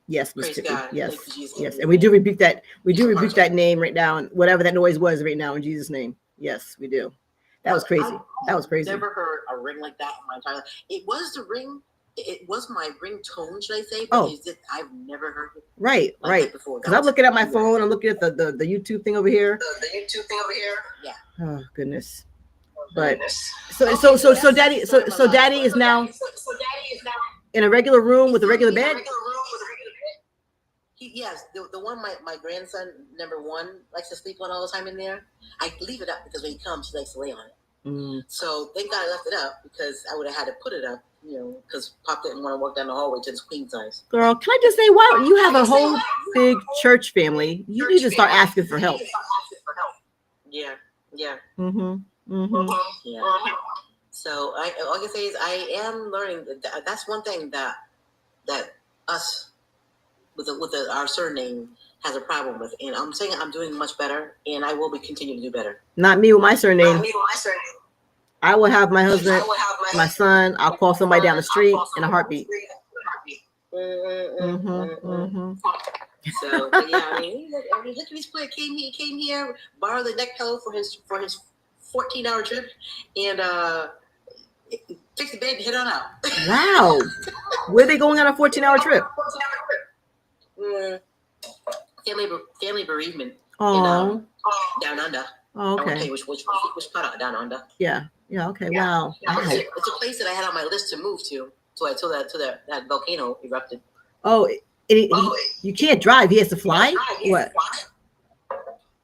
Yes, Miss Tiffy. Yes. And we do rebuke that. We do rebuke that name right now, and whatever that noise was right now in Jesus' name. Yes, we do. That was crazy. Never heard a ring like that in my entire life. It was the ring. It was my ringtone, should I say? But I've never heard it. Right. Because I'm looking at my phone. I'm looking at the YouTube thing over here. Yeah. Oh goodness. But so daddy is now in a regular room with a regular bed. Yes, the one my grandson number 1 likes to sleep on all the time in there. I leave it up because when he comes, he likes to lay on it. So thank God I left it up because I would have had to put it up because Pop didn't want to walk down the hallway to the queen size. Girl, can I just say, wow, you have a whole big church family. You need to start asking for help. Yeah. Mm-hmm. Mm-hmm. Yeah. So all I can say is I am learning. That's one thing that us with our surname has a problem with, and I'm saying I'm doing much better, and I will be continuing to do better. Not me with my surname. I will have my husband, my son. I'll call somebody down the street in a heartbeat. So, but yeah, I mean, look at this player came here, borrowed the neck pillow for his 14-hour trip, and fixed the bed and head on out. Wow. Where are they going on a 14-hour trip? Family bereavement. Oh. Down under. Oh, okay. I won't tell you which part of down under. Yeah. Okay. Yeah. Wow. It's a place that I had on my list to move to. So until that volcano erupted. Oh, you can't drive. He has to fly. What?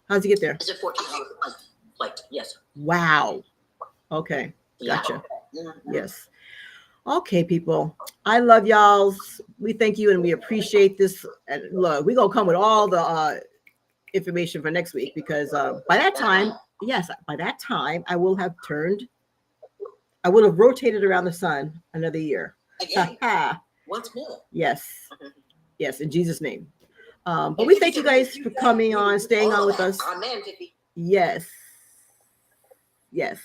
How's he get there? It's a 14-hour flight. Yes. Wow. Okay. Gotcha. Yeah. Yes. Okay, people. I love y'all. We thank you and we appreciate this. And look, we're gonna come with all the information for next week because by that time, I will have rotated around the sun another year. Again. Once more. Yes. Yes, in Jesus' name. But we thank you guys for coming on, staying on with us. Amen. Yes. Yes.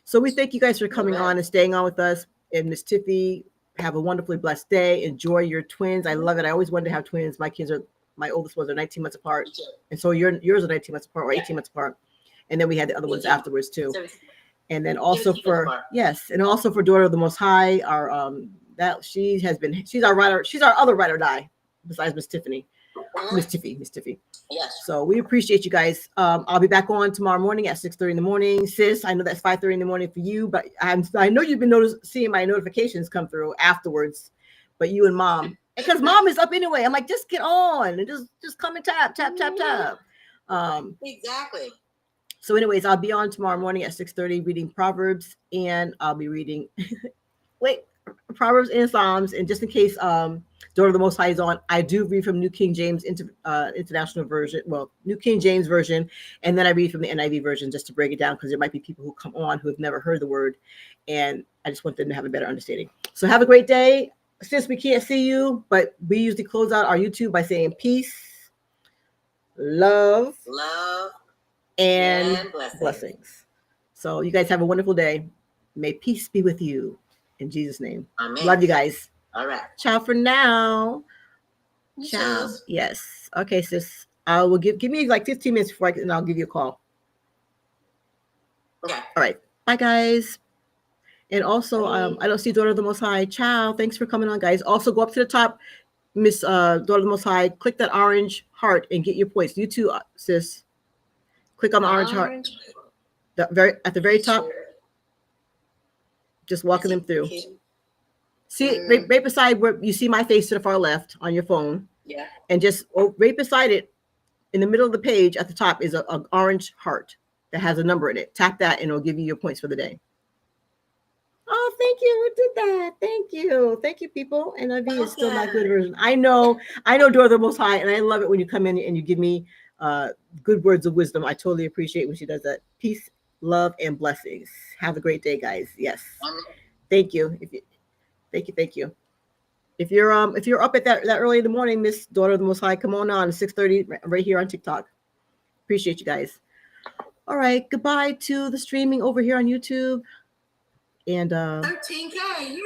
So we thank you guys for coming on and staying on with us. And Miss Tiffy, have a wonderfully blessed day. Enjoy your twins. I love it. I always wanted to have twins. My oldest ones are 19 months apart. And so yours are 19 months apart or 18 months apart. And then we had the other ones afterwards too. And then also for Daughter of the Most High, she's our other ride or die besides Miss Tiffany. Miss Tiffy. Yes. So we appreciate you guys. I'll be back on tomorrow morning at 6:30 in the morning. Sis, I know that's 5:30 in the morning for you, but I know you've been seeing my notifications come through afterwards. But you and Mom, because Mom is up anyway. I'm like, just get on and just come and tap. Exactly. So anyways, I'll be on tomorrow morning at 6:30 reading Proverbs, and I'll be reading Proverbs and Psalms. And just in case Daughter of the Most High is on, I do read from New King James International Version, New King James Version, and then I read from the NIV version just to break it down because there might be people who come on who have never heard the word, and I just want them to have a better understanding. So have a great day. Since we can't see you, but we usually close out our YouTube by saying peace, love, and blessings. So you guys have a wonderful day. May peace be with you in Jesus' name. Amen. Love you guys. All right. Ciao for now. Ciao. Yes. Okay, sis. I will give me like 15 minutes before and I'll give you a call. Okay. All right. Bye, guys. And also, I don't see Daughter of the Most High. Ciao. Thanks for coming on, guys. Also, go up to the top, Miss Daughter of the Most High. Click that orange heart and get your points. You too, sis. Click on the orange heart. At the very top. Just walking them through. See it right beside where you see my face to the far left on your phone. Yeah. And just right beside it, in the middle of the page at the top is an orange heart that has a number in it. Tap that and it'll give you your points for the day. Oh, thank you. Who did that? Thank you, people. NIV is still not good version. I know Daughter of the Most High, and I love it when you come in and you give me good words of wisdom. I totally appreciate when she does that. Peace, love, and blessings. Have a great day, guys. Yes. Thank you. Thank you. If you're up at that early in the morning, Miss Daughter of the Most High, come on 6:30 right here on TikTok. Appreciate you guys. All right. Goodbye to the streaming over here on YouTube. And 13K.